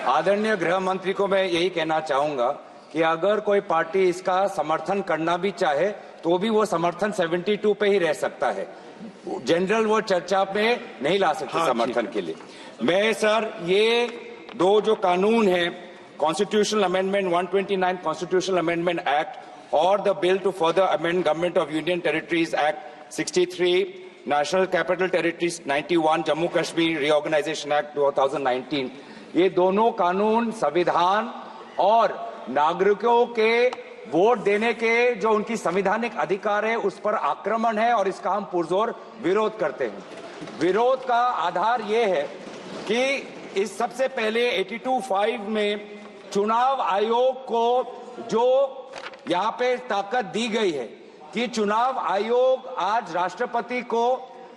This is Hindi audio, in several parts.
आदरणीय गृह मंत्री को मैं यही कहना चाहूंगा कि अगर कोई पार्टी इसका समर्थन करना भी चाहे तो भी वो समर्थन 72 पे ही रह सकता है, जनरल वो चर्चा में नहीं ला सकते समर्थन के लिए। मैं सर ये दो जो कानून है, constitutional amendment 129 constitutional amendment act और the bill to further amend government of union territories act 63, national capital territories 91, Jammu Kashmir reorganisation act 2019, ये दोनों कानून संविधान और नागरिकों के वोट देने के जो उनकी संवैधानिक अधिकार है उस पर आक्रमण है और इसका हम पुरजोर विरोध करते हैं। विरोध का आधार ये है कि इस सबसे पहले 82(5) में चुनाव आयोग को जो यहाँ पे ताकत दी गई है कि चुनाव आयोग आज राष्ट्रपति को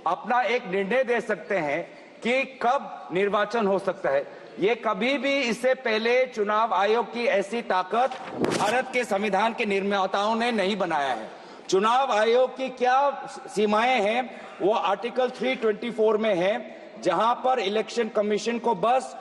अपना एक निर्णय दे सकते हैं कि कब निर्वाचन हो सकता है। ये कभी भी इससे पहले चुनाव आयोग की ऐसी ताकत भारत के संविधान के निर्माताओं ने नहीं बनाया है। चुनाव आयोग की क्या सीमाएं हैं वो आर्टिकल 324 में है, जहां पर इलेक्शन कमीशन को बस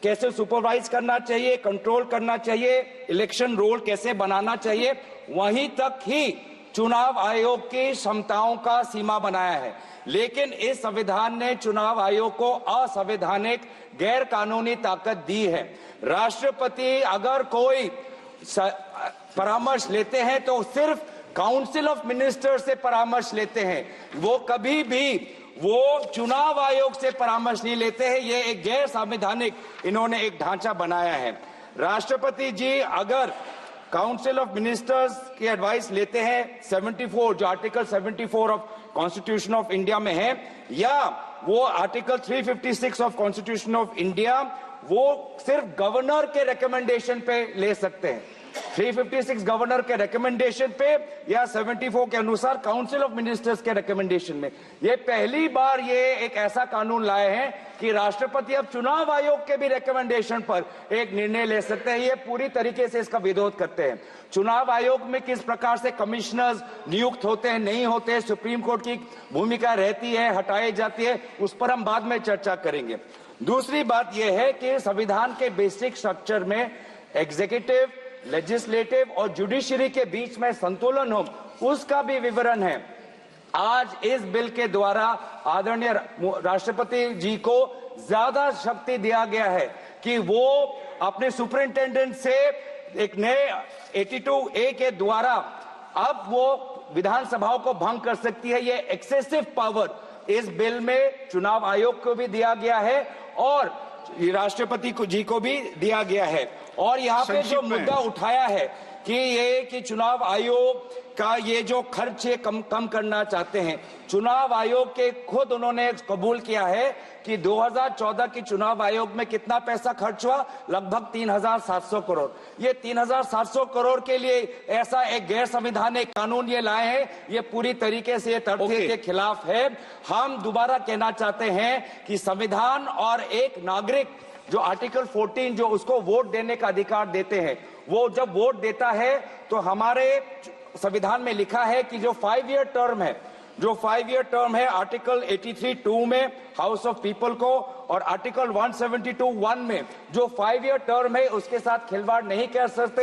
कैसे सुपरवाइज करना चाहिए, कंट्रोल करना चाहिए, इलेक्शन रोल कैसे बनाना चाहिए, वहीं तक ही चुनाव आयोग की क्षमताओं का सीमा बनाया है। लेकिन इस संविधान ने चुनाव आयोग को असंवैधानिक गैर कानूनी ताकत दी है। राष्ट्रपति अगर कोई परामर्श लेते हैं तो सिर्फ काउंसिल ऑफ मिनिस्टर से परामर्श लेते हैं, वो कभी भी वो चुनाव आयोग से परामर्श नहीं लेते हैं। ये एक गैर संवैधानिक इन्होंने एक ढांचा बनाया है। राष्ट्रपति जी अगर काउंसिल ऑफ मिनिस्टर्स की एडवाइस लेते हैं 74 जो article 74 of constitution of India में है, या वो article 356 of constitution of India, वो सिर्फ गवर्नर के रिकमेंडेशन पे ले सकते हैं। 356 गवर्नर के रिकमेंडेशन पे या 74 के अनुसार काउंसिल ऑफ मिनिस्टर्स के रिकमेंडेशन में। ये पहली बार ये एक ऐसा कानून लाए हैं कि राष्ट्रपति अब चुनाव आयोग के भी रिकमेंडेशन पर एक निर्णय ले सकते हैं। ये पूरी तरीके से इसका विरोध करते हैं। चुनाव आयोग में किस प्रकार से कमिश्नर्स नियुक्त होते हैं, नहीं होते हैं, सुप्रीम कोर्ट की भूमिका रहती है, हटाई जाती है, उस पर हम बाद में चर्चा करेंगे। दूसरी बात यह है कि संविधान के बेसिक स्ट्रक्चर में एग्जीक्यूटिव, लेजिस्लेटिव और जुडिशरी के बीच में संतुलन हो, उसका भी विवरण है। आज इस बिल के द्वारा आदरणीय राष्ट्रपति जी को ज्यादा शक्ति दिया गया है कि वो अपने सुपरिंटेंडेंट से एक नए 82A के द्वारा अब वो विधानसभाओं को भंग कर सकती है। ये एक्सेसिव पावर इस बिल में चुनाव आयोग को भी दिया गया है और राष्ट्रपति जी को भी दिया गया है। और यहाँ पे जो मुद्दा उठाया है कि चुनाव आयोग का ये जो खर्च है कम करना चाहते हैं, चुनाव आयोग के खुद उन्होंने कबूल किया है कि 2014 की चुनाव आयोग में कितना पैसा खर्च हुआ, लगभग 3700 करोड़। ये 3700 करोड़ के लिए ऐसा एक गैर संवैधानिक कानून ये लाए हैं, ये पूरी तरीके से तथ्य के खिलाफ है। हम दोबारा कहना चाहते हैं कि संविधान और एक नागरिक जो आर्टिकल 14 जो उसको वोट देने का अधिकार देते हैं, वो जब वोट देता है तो हमारे संविधान में लिखा है कि जो 5 ईयर टर्म है, आर्टिकल 83(2) में हाउस ऑफ पीपल को और आर्टिकल 172(1) में जो 5 ईयर टर्म है उसके साथ खिलवाड़ नहीं कर सकते।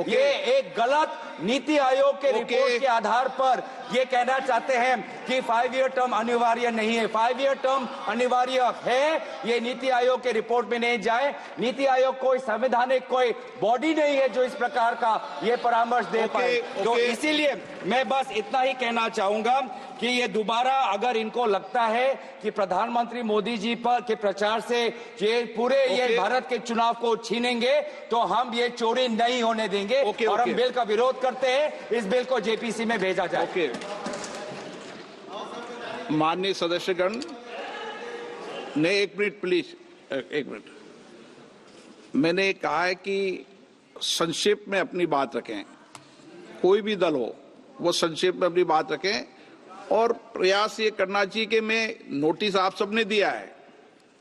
ये एक गलत नीति आयोग के रिपोर्ट के आधार पर ये कहना चाहते हैं कि 5 ईयर टर्म अनिवार्य नहीं है। 5 ईयर टर्म अनिवार्य है, ये नीति आयोग के रिपोर्ट में नहीं जाए। नीति आयोग कोई संवैधानिक कोई बॉडी नहीं है जो इस प्रकार का ये परामर्श दे पाए। तो इसीलिए मैं बस इतना ही कहना चाहूंगा कि ये दोबारा अगर इनको लगता है कि प्रधानमंत्री मोदी जी पर के प्रचार से ये पूरे ये भारत के चुनाव को छीनेंगे तो हम ये चोरी नहीं होने देंगे और हम बिल का विरोध करते हैं। इस बिल को जेपीसी में भेजा जाए। माननीय सदस्यगण ने 1 मिनट प्लीज, 1 मिनट। मैंने कहा है कि संक्षेप में अपनी बात रखें, कोई भी दल हो वो संक्षेप में अपनी बात रखें और प्रयास ये करना चाहिए कि मैं नोटिस आप सबने दिया है,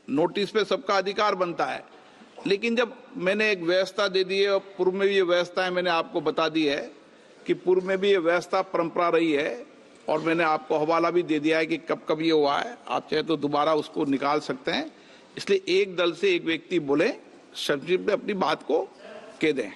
नोटिस पे सबका अधिकार बनता है, लेकिन जब मैंने एक व्यवस्था दे दी है और पूर्व में भी ये व्यवस्था है, मैंने आपको बता दी है कि पूर्व में भी ये व्यवस्था परंपरा रही है और मैंने आपको हवाला भी दे दिया है कि कब कब ये हुआ है। आप चाहे तो दोबारा उसको निकाल सकते हैं इसलिए एक दल से एक व्यक्ति बोले, संक्षिप्त में अपनी बात को कह दें।